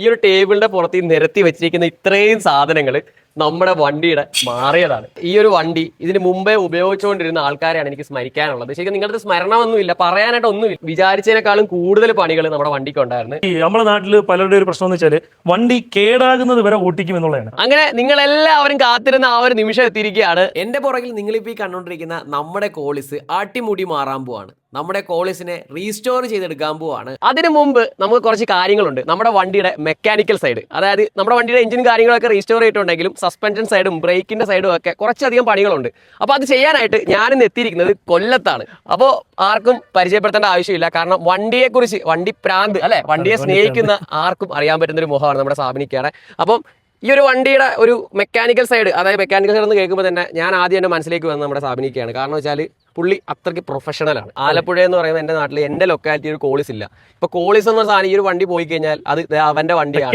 ഈ ഒരു ടേബിളിന്റെ പുറത്ത് നിരത്തി വെച്ചിരിക്കുന്ന ഇത്രയും സാധനങ്ങൾ നമ്മുടെ വണ്ടിയുടെ മാറിയതാണ്. ഈ ഒരു വണ്ടി ഇതിന് മുമ്പേ ഉപയോഗിച്ചുകൊണ്ടിരുന്ന ആൾക്കാരെയാണ് എനിക്ക് സ്മരിക്കാനുള്ളത്. ശരിക്കും നിങ്ങളുടെ സ്മരണമൊന്നുമില്ല, പറയാനായിട്ട് ഒന്നുമില്ല. വിചാരിച്ചതിനേക്കാളും കൂടുതൽ പണികൾ നമ്മുടെ വണ്ടിക്ക് ഉണ്ടായിരുന്നു. ഈ നമ്മുടെ നാട്ടിൽ പലരുടെ ഒരു പ്രശ്നം എന്ന് വെച്ചാൽ വണ്ടി കേടാകുന്നത് വരെ ഓട്ടിക്കും എന്നുള്ളതാണ്. അങ്ങനെ നിങ്ങൾ എല്ലാവരും കാത്തിരുന്ന ആ ഒരു നിമിഷം എത്തിയിരിക്കുകയാണ്. എന്റെ പുറകിൽ നിങ്ങളിപ്പോൾ ഈ കണ്ടുകൊണ്ടിരിക്കുന്ന നമ്മുടെ കോളിസ് ആട്ടിമുടി മാറാൻ പോവാണ്. നമ്മുടെ കോളിസിനെ റീസ്റ്റോർ ചെയ്തെടുക്കാൻ പോവാണ്. അതിനു മുമ്പ് നമുക്ക് കുറച്ച് കാര്യങ്ങളുണ്ട്. നമ്മുടെ വണ്ടിയുടെ മെക്കാനിക്കൽ സൈഡ്, അതായത് നമ്മുടെ വണ്ടിയുടെ എഞ്ചിനും കാര്യങ്ങളൊക്കെ റീസ്റ്റോർ ചെയ്തിട്ടുണ്ടെങ്കിലും സസ്പെൻഷൻ സൈഡും ബ്രേക്കിന്റെ സൈഡും ഒക്കെ കുറച്ചധികം പണികളുണ്ട്. അപ്പോൾ അത് ചെയ്യാനായിട്ട് ഞാനിന്ന് എത്തിയിരിക്കുന്നത് കൊല്ലത്താണ്. അപ്പോൾ ആർക്കും പരിചയപ്പെടുത്തേണ്ട ആവശ്യമില്ല, കാരണം വണ്ടിയെക്കുറിച്ച്, വണ്ടി പ്രാന്ത് അല്ലെ, വണ്ടിയെ സ്നേഹിക്കുന്ന ആർക്കും അറിയാൻ പറ്റുന്ന ഒരു മുഖമാണ് നമ്മുടെ സാബിനിക്കാണ്. അപ്പം ഈ ഒരു വണ്ടിയുടെ ഒരു മെക്കാനിക്കൽ സൈഡ്, അതായത് മെക്കാനിക്കൽ സൈഡ് എന്ന് കേൾക്കുമ്പോൾ തന്നെ ഞാൻ ആദ്യം എൻ്റെ മനസ്സിലേക്ക് വന്നത് നമ്മുടെ സാബിനിക്കാണ്. കാരണം വെച്ചാൽ പുള്ളി അത്രയ്ക്ക് പ്രൊഫഷണലാണ്. ആലപ്പുഴ എന്ന് പറയുന്നത് എൻ്റെ നാട്ടിൽ, എൻ്റെ ലൊക്കാലിറ്റി ഒരു കോളിസ് ഇല്ല. ഇപ്പൊ കോളിസ് എന്ന സാധനം ഈ ഒരു വണ്ടി പോയി കഴിഞ്ഞാൽ അത് അവന്റെ വണ്ടിയാണ്.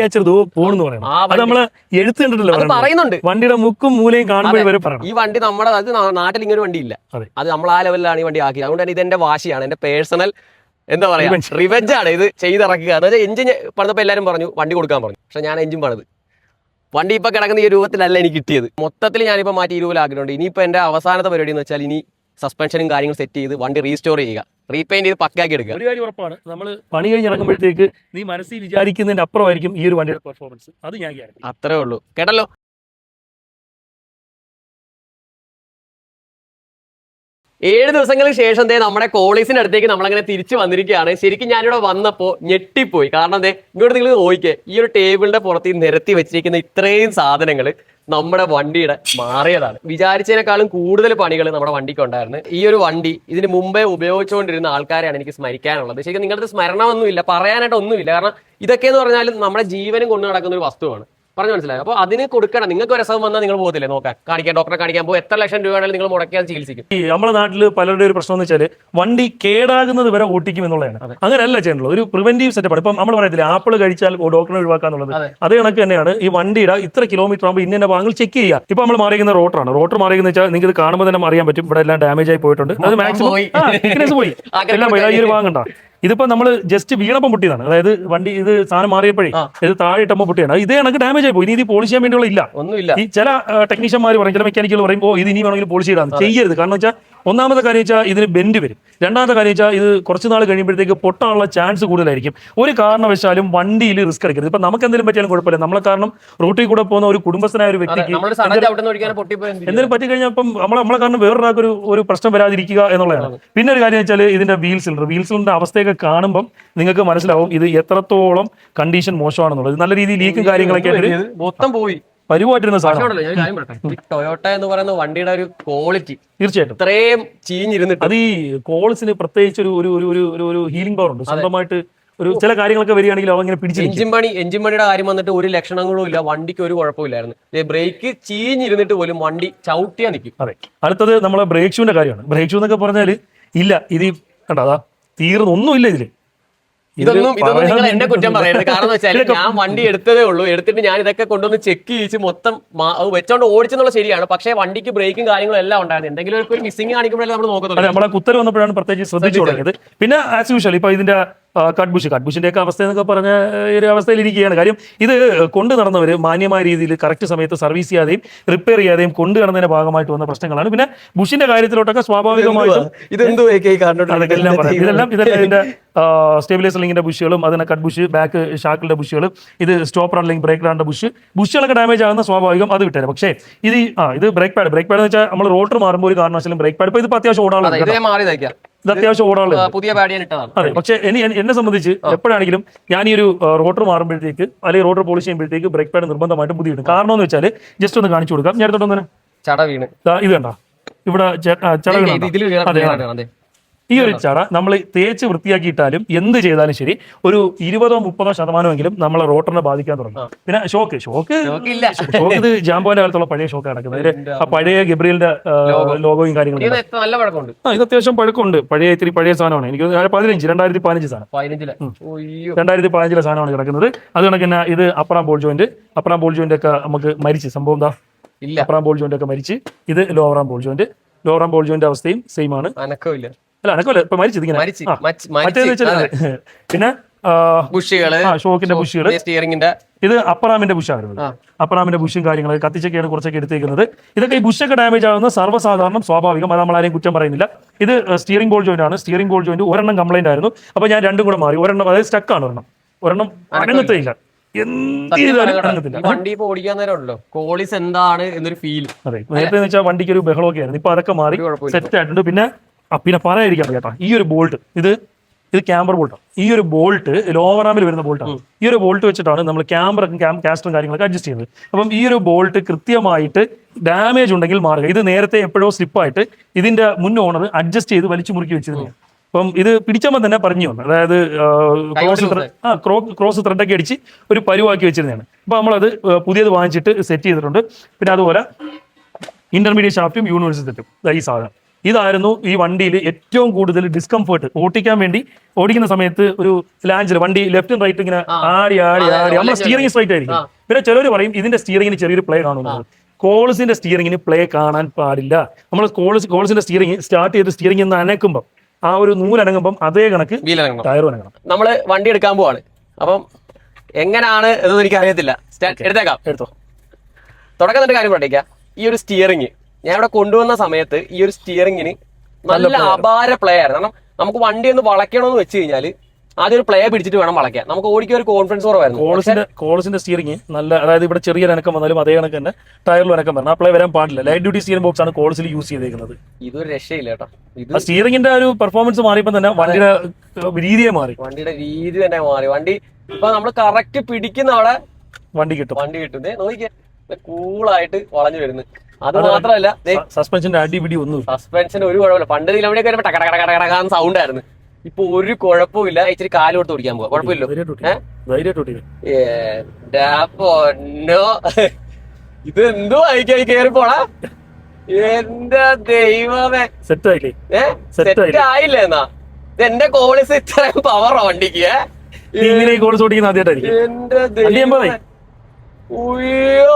പറയുന്നുണ്ട് വണ്ടിയുടെ മുക്കും മൂലയും കാണുമ്പോൾ ഈ വണ്ടി നമ്മുടെ, അത് നാട്ടിൽ ഇങ്ങനെ വണ്ടി ഇല്ല, അത് നമ്മൾ ആ ലെവലിലാണ് ഈ വണ്ടി ആക്കിയത്. അതുകൊണ്ട് തന്നെ ഇതെന്റെ വാശിയാണ്, എന്റെ പേഴ്സണൽ എന്താ പറയാ റിവെഞ്ച് ആണ് ഇത് ചെയ്തിറക്കുക. അതായത് എഞ്ചിൻ പണിതപ്പോൾ എല്ലാവരും പറഞ്ഞു വണ്ടി കൊടുക്കാൻ പറഞ്ഞു, പക്ഷെ ഞാൻ എഞ്ചിൻ പണിത്. വണ്ടി ഇപ്പൊ കിടക്കുന്ന ഈ രൂപത്തിലല്ല എനിക്ക് കിട്ടിയത്. മൊത്തത്തിൽ ഞാനിപ്പോൾ മാറ്റി ഈ രൂപത്തിലാക്കിയിട്ടുണ്ട്. ഇനിയിപ്പോൾ എൻ്റെ അവസാനത്തെ പരിപാടി എന്ന് വെച്ചാൽ ഇനി സസ്പെൻഷനും കാര്യങ്ങളും സെറ്റ് ചെയ്ത് വണ്ടി റീസ്റ്റോർ ചെയ്യുക, റീപെയിന്റ് ചെയ്ത് പക്കാക്കി എടുക്കുക. ഒരു കാര്യം ഉറപ്പാണ്, നമ്മൾ പണി കഴിഞ്ഞ് ഇറങ്ങുമ്പോഴത്തേക്ക് നീ മനസ്സിൽ വിചാരിക്കുന്നതിന്റെ അപ്പുറമായിരിക്കും ഈ ഒരു വണ്ടിയുടെ പെർഫോമൻസ്. അത് ഞാൻ അത്രേ ഉള്ളൂ. കേട്ടല്ലോ. ഏഴ് ദിവസങ്ങൾക്ക് ശേഷം നമ്മുടെ കോളേജിന്റെ അടുത്തേക്ക് നമ്മളങ്ങനെ തിരിച്ചു വന്നിരിക്കുകയാണ്. ശരിക്കും ഞാനിവിടെ വന്നപ്പോൾ ഞെട്ടിപ്പോയി. കാരണം ഇങ്ങോട്ട് നിങ്ങൾ നോക്കിക്കേ, ഈ ഒരു ടേബിളിന്റെ പുറത്ത് നിരത്തി വെച്ചിരിക്കുന്ന ഇത്രയും സാധനങ്ങൾ നമ്മുടെ വണ്ടിയുടെ മാറിയതാണ്. വിചാരിച്ചതിനേക്കാളും കൂടുതൽ പണികൾ നമ്മുടെ വണ്ടിക്ക് ഉണ്ടായിരുന്നു. ഈ ഒരു വണ്ടി ഇതിന് മുമ്പേ ഉപയോഗിച്ചുകൊണ്ടിരുന്ന ആൾക്കാരെയാണ് എനിക്ക് സ്മരിക്കാനുള്ളത്. ശരിക്കും നിങ്ങളുടെ സ്മരണമൊന്നുമില്ല, പറയാനായിട്ട് ഒന്നുമില്ല. കാരണം ഇതൊക്കെ എന്ന് പറഞ്ഞാൽ നമ്മുടെ ജീവനും കൊണ്ടു നടക്കുന്ന ഒരു വസ്തുവാണ്. പറഞ്ഞു മനസ്സിലായി. അപ്പോൾ അതിന് കൊടുക്കണം. നിങ്ങൾക്ക് ഒരു രസം വന്നാൽ നിങ്ങൾ പോകത്തില്ലേ നോക്കാൻ, കാണിക്കാൻ, ഡോക്ടറെ കാണിക്കാൻ പോകും. എത്ര ലക്ഷം രൂപയാണെങ്കിലും നിങ്ങൾ മുടക്കിയാൽ ചികിത്സിക്കും. നമ്മുടെ നാട്ടിൽ പലരുടെ ഒരു പ്രശ്നം എന്ന് വെച്ചാൽ വണ്ടി കേടാകുന്നത് വരെ ഓട്ടിക്കും എന്നുള്ളതാണ്. അങ്ങനെയല്ല ചെയ്യണ്ടുള്ളൂ, ഒരു പ്രിവെന്റീവ് സെറ്റപ്പ്. ഇപ്പം നമ്മൾ പറയത്തില്ല ആപ്പിൾ കഴിച്ചാൽ ഡോക്ടറെ ഒഴിവാക്കാന്നുള്ളത്, അതേ കണക്ക് തന്നെയാണ് ഈ വണ്ടിയുടെ ഇത്ര കിലോമീറ്റർ ആകുമ്പോൾ ഇന്ന ഭാഗങ്ങൾ ചെക്ക് ചെയ്യുക. ഇപ്പൊ നമ്മൾ മാറിയിരിക്കുന്ന റോട്ടറാണ്. റോട്ടർ മാറിയെന്ന് വെച്ചാൽ നിങ്ങൾക്ക് ഇത് കാണുമ്പോൾ തന്നെ അറിയാൻ പറ്റും, ഇവിടെ എല്ലാം ഡാമേജ് ആയി പോയിട്ടുണ്ട്. അത് മാക്സിമം പോയി എല്ലാം പോയി. ഈ ഒരു ഭാഗം കണ്ടാ, ഇതിപ്പോ നമ്മൾ ജസ്റ്റ് വീണപ്പം പൊട്ടിയതാണ്. അതായത് വണ്ടി ഇത് സാധനം മാറിയപ്പോഴേ ഇത് താഴെ ഇട്ടപ്പോൾ പൊട്ടിയാണ്. ഇതേ കണക്ക് ഡാമേജ് ആയി പോയി. ഇനി ഇത് പോളിഷ് ചെയ്യാൻ വേണ്ടിയുള്ള ഇല്ല, ഒന്നുമില്ല. ഈ ചില ടെക്നീഷ്യന്മാർ പറയും, ചില മെക്കാനിക്കൽ പറയും, ഓ ഇത് ഇനി വേണമെങ്കിൽ പോളിഷ് ചെയ്താൽ ചെയ്യരുത്. കാരണം വെച്ചാൽ ഒന്നാമത്തെ കാര്യം വെച്ചാൽ ഇതിന് ബെൻഡ് വരും. രണ്ടാമത്തെ കാര്യം വെച്ചാൽ ഇത് കുറച്ച് നാൾ കഴിയുമ്പോഴത്തേക്ക് പൊട്ടാനുള്ള ചാൻസ് കൂടുതലായിരിക്കും. ഒരു കാരണവശാലും വണ്ടിയിൽ റിസ്ക് എടുക്കരുത്. ഇപ്പൊ നമുക്ക് എന്തെങ്കിലും പറ്റിയാലും കുഴപ്പമില്ല. നമ്മളെ കാരണം റൂട്ടിൽ കൂടെ പോകുന്ന ഒരു കുടുംബസ്ഥനായ ഒരു വ്യക്തിക്ക് എന്തെങ്കിലും പറ്റിക്കഴിഞ്ഞാൽ അപ്പം നമ്മളെ കാരണം വേറൊരാൾക്ക് ഒരു പ്രശ്നം വരാതിരിക്കുക എന്നുള്ളതാണ്. പിന്നെ ഒരു കാര്യം വെച്ചാൽ ഇതിന്റെ വീൽ സിലിണ്ടറിന്റെ അവസ്ഥയൊക്കെ കാണുമ്പോൾ നിങ്ങൾക്ക് മനസ്സിലാവും ഇത് എത്രത്തോളം കണ്ടീഷൻ മോശമാണെന്നുള്ളത്. നല്ല രീതിയിൽ ലീക്കും കാര്യങ്ങളൊക്കെ മൊത്തം പോയി പരിവായിട്ടിരുന്ന സാധനം. ടൊയോട്ട എന്ന് പറയുന്ന വണ്ടിയുടെ ഒരു ക്വാളിറ്റി തീർച്ചയായിട്ടും ഇത്രയും ചീഞ്ഞിരുന്നിട്ട്, അത് ഈ കോൾസിന് പ്രത്യേകിച്ച് ഒരു ഹീലിംഗ് പവർ ഉണ്ട്. സ്വന്തമായിട്ട് ഒരു ചില കാര്യങ്ങളൊക്കെ വരികയാണെങ്കിൽ അവ ഇങ്ങനെ പിടിച്ച് എഞ്ചിൻ പണിയുടെ കാര്യം വന്നിട്ട് ഒരു ലക്ഷണങ്ങളും ഇല്ല, വണ്ടിക്ക് ഒരു കുഴപ്പമില്ലായിരുന്നു. ബ്രേക്ക് ചീഞ്ഞിരുന്നിട്ട് പോലും വണ്ടി ചവിട്ടിയാ നിൽക്കും. അതെ. അടുത്തത് നമ്മളെ ബ്രേക്ക് ഷൂവിന്റെ കാര്യമാണ്. ബ്രേക്ക് ഷൂ എന്നൊക്കെ പറഞ്ഞാൽ ഇല്ല, ഇത് കണ്ടോ, അതാ തീർന്നൊന്നുമില്ല ഇതില്. ഇതൊന്നും നിങ്ങൾ എന്നെ കുറ്റം പറയരുത്. കാരണം വെച്ചാൽ ഞാൻ വണ്ടി എടുത്തതേ ഉള്ളൂ. എടുത്തിട്ട് ഞാൻ ഇതൊക്കെ കൊണ്ടുവന്ന് ചെക്ക് ചെയ്യിച്ച് മൊത്തം വെച്ചോണ്ട് ഓടിച്ചെന്നുള്ള ശരിയാണ്. പക്ഷേ വണ്ടിക്ക് ബ്രേക്കും കാര്യങ്ങളും എല്ലാം ഉണ്ടായിരുന്നു. എന്തെങ്കിലും ഒരു മിസ്സിംഗ് കാണിക്കുമ്പോഴല്ലേ നമ്മൾ നോക്കുന്നത്. നമ്മളെ കുത്തര വന്നപ്പോഴാണ് പ്രത്യേകിച്ച് ശ്രദ്ധിച്ചു തുടങ്ങിയത്. പിന്നെ ആസ് യൂഷ്വൽ ഇപ്പൊ ഇതിന്റെ കട്ട്ബുഷിന്റെ ഒക്കെ അവസ്ഥ എന്നൊക്കെ പറഞ്ഞ ഒരു അവസ്ഥയിൽ ഇരിക്കുകയാണ്. കാര്യം ഇത് കൊണ്ടു നടന്നവർ മാന്യമായ രീതിയിൽ കറക്റ്റ് സമയത്ത് സർവീസ് ചെയ്യാതെയും റിപ്പയർ ചെയ്യാതെയും കൊണ്ടു നടന്നതിന്റെ ഭാഗമായിട്ട് വന്ന പ്രശ്നങ്ങളാണ്. പിന്നെ ബുഷിന്റെ കാര്യത്തിലോട്ടൊക്കെ സ്വാഭാവികമായിട്ടും ഇതെല്ലാം ഇതിന്റെ സ്റ്റെബിലൈസർ ലിങ്കിന്റെ ബുഷുകളും അതിനെ കട്ട് ബുഷ്, ബാക്ക് ഷാക്കിന്റെ ബുഷുകളും, ഇത് സ്റ്റോപ്പർ അല്ലെങ്കിൽ ബ്രേക്ക് റാന്റെ ബുഷുകളൊക്കെ ഡാമേജ് ആകുന്ന സ്വാഭാവികം, അത് വിട്ടേരും. പക്ഷേ ഇത് ബ്രേക്ക് പാഡ് എന്ന് വെച്ചാൽ നമ്മൾ റോട്ടർ മാറുമ്പോൾ ഒരു കാരണവശാലും ബ്രേക്ക് പാഡ് ഇപ്പൊ അത്യാവശ്യം ഓടാനുള്ള ഇത് അത്യാവശ്യം ഓടാനുള്ള പുതിയ അതെ. പക്ഷെ എന്നെ സംബന്ധിച്ച് എപ്പോഴാണെങ്കിലും ഞാൻ ഈ ഒരു റോട്ടർ മാറുമ്പോഴത്തേക്ക് അല്ലെങ്കിൽ റോട്ടർ പോളിഷ് ചെയ്യുമ്പോഴത്തേക്ക് ബ്രേക്ക് പാഡ് നിർബന്ധമായിട്ടും പുതിയ ഇടും. കാരണം എന്ന് വെച്ചാൽ ജസ്റ്റ് ഒന്ന് കാണിച്ചു കൊടുക്കാം. ഞാൻ എടുത്തോണ്ട് ചട വീണ് ഇത് കണ്ട ഇവിടെ ചട വീണ. ഈ ഒരു ചട നമ്മൾ തേച്ച് വൃത്തിയാക്കിയിട്ടാലും എന്ത് ചെയ്താലും ശരി ഒരു 20-30% നമ്മളെ റോട്ടറിനെ ബാധിക്കാൻ തുടങ്ങും. പിന്നെ ഷോക്ക് ഇത് ജാമ്പോന്റെ കാലത്തുള്ള പഴയ ഷോക്ക് നടക്കുന്നത്. ആ പഴയ ഗബ്രിയലിന്റെ ലോഗോയും കാര്യങ്ങളും ഇത് അത്യാവശ്യം പഴക്കമുണ്ട്. ഇത്തിരി പഴയ സാധനമാണ്. എനിക്ക് 2015 സാധനം, 2015 സാധനമാണ് കിടക്കുന്നത്. അത് കണക്കിന് ഇത് അപ്പറാം ബോൾ ജോയിന്റ് ഒക്കെ നമുക്ക് മരിച്ച് സംഭവം എന്താ, അപ്പറാം ബോൾ ജോയിന്റ് ഒക്കെ മരിച്ച്. ഇത് ലോവറാം ബോൾ ജോയിന്റ് അവസ്ഥയും സെയിം ആണ്. അല്ല അനക്കല്ല, ഇപ്പൊ മരിച്ചത് ഇങ്ങനെ. പിന്നെ ബുഷുകള്, ഷോക്കിന്റെ ബുഷുകൾ, സ്റ്റിയറിംഗിന്റെ ഇത് അപ്പറാമിന്റെ ബുഷാണ്. അപ്പറാമിന്റെ ബുഷും കാര്യങ്ങൾ കത്തിച്ചൊക്കെയാണ് കുറച്ചൊക്കെ എടുത്തേക്കുന്നത്. ഇതൊക്കെ ഈ ബുഷൊക്കെ ഡാമേജ് ആകുന്ന സർവ്വസാധാരണം, സ്വാഭാവികം. അത് നമ്മൾ ആരെയും കുറ്റം പറയുന്നില്ല. ഇത് സ്റ്റിയറിംഗ് ബോൾ ജോയിന്റ് ആണ്. സ്റ്റിയറിംഗ് ബോൾ ജോയിന്റ് ഒരെണ്ണം കംപ്ലൈന്റ് ആയിരുന്നു. അപ്പൊ ഞാൻ രണ്ടും കൂടെ മാറി. ഒരെണ്ണം അതായത് സ്റ്റക്കാണ്, ഒരെണ്ണം അനങ്ങത്തേയില്ല. വണ്ടി ഓടിക്കാൻ നേരമല്ലോ കോളിസ് എന്താണ് എന്നൊരു ഫീൽ. അതെ, നേരത്തെ വെച്ചാൽ വണ്ടിക്ക് ഒരു ബഹളമൊക്കെ ആയിരുന്നു. ഇപ്പൊ അതൊക്കെ മാറി സെറ്റ് ആയിട്ടുണ്ട്. പിന്നെ പറയാതിരിക്കാം ചേട്ടാ, ഈ ഒരു ബോൾട്ട് ഇത് ക്യാമ്പർ ബോൾട്ടാണ്. ഈ ഒരു ബോൾട്ട് ലോവർ ആമിൽ വരുന്ന ബോൾട്ടാണ്. ഈ ഒരു ബോൾട്ട് വെച്ചിട്ടാണ് നമ്മൾ ക്യാമറക്കും കാസ്റ്ററും കാര്യങ്ങളൊക്കെ അഡ്ജസ്റ്റ് ചെയ്യുന്നത്. അപ്പം ഈ ഒരു ബോൾട്ട് കൃത്യമായിട്ട് ഡാമേജ് ഉണ്ടെങ്കിൽ മാറുക. ഇത് നേരത്തെ എപ്പോഴോ സ്ലിപ്പായിട്ട് ഇതിന്റെ മുൻ ഓണർ അഡ്ജസ്റ്റ് ചെയ്ത് വലിച്ചു മുറുക്കി വെച്ചിരുന്നു. അപ്പം ഇത് പിടിച്ചപ്പോൾ തന്നെ പറഞ്ഞു വന്നു. അതായത് ക്രോസ് ത്രെഡൊക്കെ അടിച്ച് ഒരു പരുവാക്കി വെച്ചിരുന്നതാണ്. അപ്പൊ നമ്മളത് പുതിയത് വാങ്ങിച്ചിട്ട് സെറ്റ് ചെയ്തിട്ടുണ്ട്. പിന്നെ അതുപോലെ ഇന്റർമീഡിയറ്റ് ഷാഫ്റ്റും യൂണിവേഴ്സൽ സെറ്റും ഈ സാധനം ഇതായിരുന്നു ഈ വണ്ടിയിൽ ഏറ്റവും കൂടുതൽ ഡിസ്കംഫേർട്ട്. ഓടിക്കുന്ന സമയത്ത് ഒരു ലാഞ്ചിൽ വണ്ടി ലെഫ്റ്റും റൈറ്റും ഇങ്ങനെ ആടി നമ്മുടെ സ്റ്റിയറിംഗ് സ്ട്രൈറ്റ് ആയിരിക്കും. പിന്നെ ചിലർ പറയും ഇതിന്റെ സ്റ്റിയറിംഗിന് ചെറിയൊരു പ്ലേ കാണുന്നത്. കോൾസിന്റെ സ്റ്റിയറിംഗിന് പ്ലേ കാണാൻ പാടില്ല. നമ്മൾ കോൾസിന്റെ സ്റ്റിയറിംഗ് സ്റ്റാർട്ട് ചെയ്ത് സ്റ്റിയറിംഗ് എന്ന് അനക്കുമ്പോൾ ആ ഒരു നൂലനങ്ങുമ്പോൾ അതേ കണക്ക് ടയർ അനങ്ങണം. നമ്മള് വണ്ടി എടുക്കാൻ പോവാണ്. അപ്പം എങ്ങനെയാണ് എന്നൊന്നും എനിക്ക് അറിയത്തില്ല. എടുത്തോ. തുടക്കം തന്നെ കാര്യം പഠിക്കാം. ഈ ഒരു സ്റ്റിയറിംഗ് ഞാൻ ഇവിടെ കൊണ്ടുവന്ന സമയത്ത് ഈ ഒരു സ്റ്റിയറിംഗിന് നല്ല അപാര പ്ലേ ആയിരുന്നു. കാരണം നമുക്ക് വണ്ടി ഒന്ന് വളയ്ക്കണമെന്ന് വെച്ച് കഴിഞ്ഞാല് ആദ്യം ഒരു പ്ലേ പിടിച്ചിട്ട് വേണം വളയ്ക്കാൻ. നമുക്ക് ഓടിക്കാൻ ഒരു കോൺഫിഡൻസ് കുറവായിരുന്നു. കോൾസിന്റെ സ്റ്റിയറിംഗ് നല്ല, അതായത് ഇവിടെ ചെറിയ അനക്കം വന്നാലും അതേ കണക്ക് തന്നെ ടയറിലും അനക്കം വരണം. ആ പ്ലേ വരാൻ പാടില്ല. ലൈറ്റ് ഡ്യൂട്ടി സ്റ്റിയറിംഗ് ബോക്സ് ആണ് കോൾസിൽ യൂസ് ചെയ്തേക്കുന്നത്. ഇതൊരു രക്ഷയില്ല കേട്ടോ. ഇത് സ്റ്റിയറിംഗിന്റെ ഒരു പെർഫോമൻസ് മാറിയപ്പോൾ തന്നെ വണ്ടിയുടെ രീതിയെ മാറി. വണ്ടിയുടെ രീതി തന്നെ മാറി. വണ്ടി ഇപ്പൊ നമ്മൾ കറക്റ്റ് പിടിക്കുന്ന അവിടെ വണ്ടി കിട്ടും. നോക്കിയാ കൂളായിട്ട് വളഞ്ഞു വരുന്നു. അത് മാത്രമല്ല സസ്പെൻഷന്റെ അടിപിടി ഒന്നും, സസ്പെൻഷൻ ഒരു കുഴപ്പമില്ല. പണ്ട് ഇതിലവിടെയൊക്കെ വരുമ്പോ ടകടകടകടകാന്ന് സൗണ്ട് ആയിരുന്നു. ഇപ്പൊ ഒരു കുഴപ്പമില്ല. ഇച്ചിരി കാല് കൊടുത്ത് ഓടിക്കാൻ പോവാ, കുഴപ്പമില്ലോ. ഇത് എന്തോ ആയിക്കായി കേറി പോണാ. എന്റെ ദൈവമേ, സെറ്റ് ആയില്ലേ എന്നാ. ഇത് എന്റെ കോളിസ് ഇത്രയും പവറോ വണ്ടിക്ക്? ഇങ്ങനെ കോളിസ് ഓടിക്കുന്ന ആദ്യമായിട്ടായിരിക്കും. എന്റെ ദൈവമേ, ഉയ്യോ,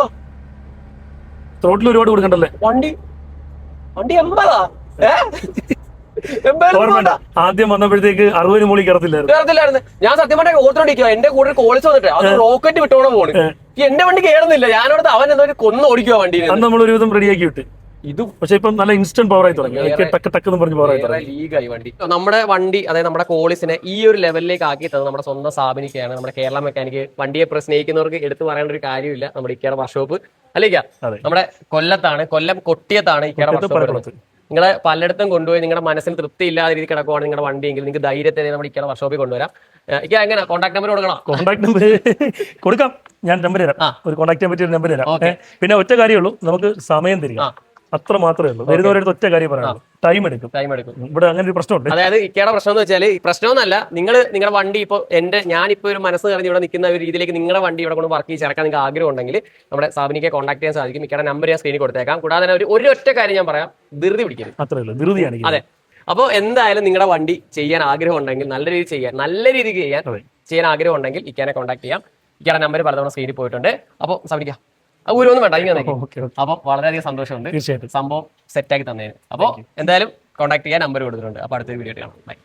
ത്രോട്ടിൽ ഒരുപാട് കൊടുക്കണ്ടല്ലേ. വണ്ടി 80 ആദ്യം വന്നപ്പോഴത്തേക്ക് 60 മുകളിൽ കയറത്തില്ലായിരുന്നു. ഞാൻ സത്യം പറഞ്ഞ ഓർത്തോണ്ടിരിക്കുക. എന്റെ കൂടെ കോളിച്ച് വന്നിട്ട് അത് റോക്കറ്റ് വിട്ടോണ പോണ്. എന്റെ വണ്ടി കയറുന്നില്ല. ഞാനോട് അവൻ എന്താ കൊന്ന് ഓടിക്കുക വണ്ടി. നമ്മൾ ഒരുവിധം റെഡിയാക്കി വിട്ട്. ഇത് പക്ഷെ ഇപ്പം നല്ല ഇൻസ്റ്റന്റ് പവർ ആയി തുടങ്ങി. ലീഗായി വണ്ടി. നമ്മുടെ വണ്ടി, അതായത് നമ്മുടെ കോളിസിനെ ഈ ഒരു ലെവലിലേക്ക് ആക്കി തന്നത് നമ്മുടെ സ്വന്തം സ്ഥാപനിക്കയാണ്. നമ്മുടെ കേരള മെക്കാനിക്ക്. വണ്ടിയെ സ്നേഹിക്കുന്നവർക്ക് എടുത്തു പറയേണ്ട ഒരു കാര്യമില്ല. നമ്മുടെ ഇക്കയുടെ വർക്ക്ഷോപ്പ് അല്ലേക്കാ നമ്മുടെ കൊല്ലത്താണ്, കൊല്ലം കൊട്ടിയത്താണ് ഇക്കയുടെ വർക്ക്ഷോപ്പ്. നിങ്ങളെ പലയിടത്തും കൊണ്ടുപോയി നിങ്ങളുടെ മനസ്സിന് തൃപ്തി ഇല്ലാതെ രീതി കിടക്കുവാണ് നിങ്ങളുടെ വണ്ടിയെങ്കിൽ നിങ്ങൾക്ക് ധൈര്യത്തെ നമ്മുടെ ഇക്കയുടെ വർക്ക്ഷോപ്പിൽ കൊണ്ടുവരാം. ഇക്ക എങ്ങനെ കോൺടാക്ട് നമ്പർ കൊടുക്കണം? കോൺടാക്ട് നമ്പർ കൊടുക്കാം. ഞാൻ നമ്പർ തരാം. ഒരു കോൺടാക്ട് ചെയ്യാൻ പറ്റിയ നമ്പർ തരാം. പിന്നെ ഒറ്റ കാര്യമുള്ളൂ, നമുക്ക് സമയം തരിക. അത്ര മാത്രമേ ഉള്ളൂ. വരുന്നവരുടെ ഒറ്റ കാര്യം പറയാനുള്ളൂ, ടൈം എടുക്കും. ഇവിടെ അങ്ങനെ ഒരു പ്രശ്നമുണ്ട്. അതായത് ഇക്കയുടെ പ്രശ്നം എന്ന് വെച്ചാൽ പ്രശ്നമൊന്നുമല്ല. നിങ്ങളുടെ വണ്ടി ഇപ്പോൾ ഞാനിപ്പോൾ ഒരു മനസ്സ് നിറഞ്ഞ് ഇവിടെ നിൽക്കുന്ന ഒരു രീതിയിലേക്ക് നിങ്ങളുടെ വണ്ടി ഇവിടെ കൊണ്ട് വർക്ക് ചെയ്ത് ചേർക്കാൻ നിങ്ങൾക്ക് ആഗ്രഹം ഉണ്ടെങ്കിൽ നമ്മുടെ സ്ഥാപനിക്കെ കോൺടാക്ട് ചെയ്യാൻ സാധിക്കും. ഇക്കയുടെ നമ്പർ ഞാൻ സ്ക്രീനിൽ കൊടുത്തേക്കാം. കൂടാതെ ഒരു ഒറ്റ കാര്യം ഞാൻ പറയാം, ധൃതി പിടിക്കരുത്. അത്രേ ഉള്ളൂ, ധൃതിയാണ്. അതെ. അപ്പോൾ എന്തായാലും നിങ്ങളുടെ വണ്ടി ചെയ്യാൻ ആഗ്രഹം ഉണ്ടെങ്കിൽ നല്ല രീതിക്ക് ചെയ്യാൻ ആഗ്രഹം ഉണ്ടെങ്കിൽ ഇക്കനെ കോൺടാക്ട് ചെയ്യാം. ഇക്കയുടെ നമ്പർ പലതവണ സ്ക്രീനിൽ പോയിട്ടുണ്ട്. അപ്പോൾ സമനിക്കാം. ഊരൊന്നും വേണ്ട, ഇങ്ങനെ. അപ്പൊ വളരെയധികം സന്തോഷമുണ്ട് സംഭവം സെറ്റാക്കി തന്നതിന്. അപ്പോൾ എന്തായാലും കോൺടാക്ട് ചെയ്യാൻ നമ്പർ കൊടുത്തിട്ടുണ്ട്. അപ്പൊ അടുത്തൊരു വീഡിയോ കാണാം. ബൈ.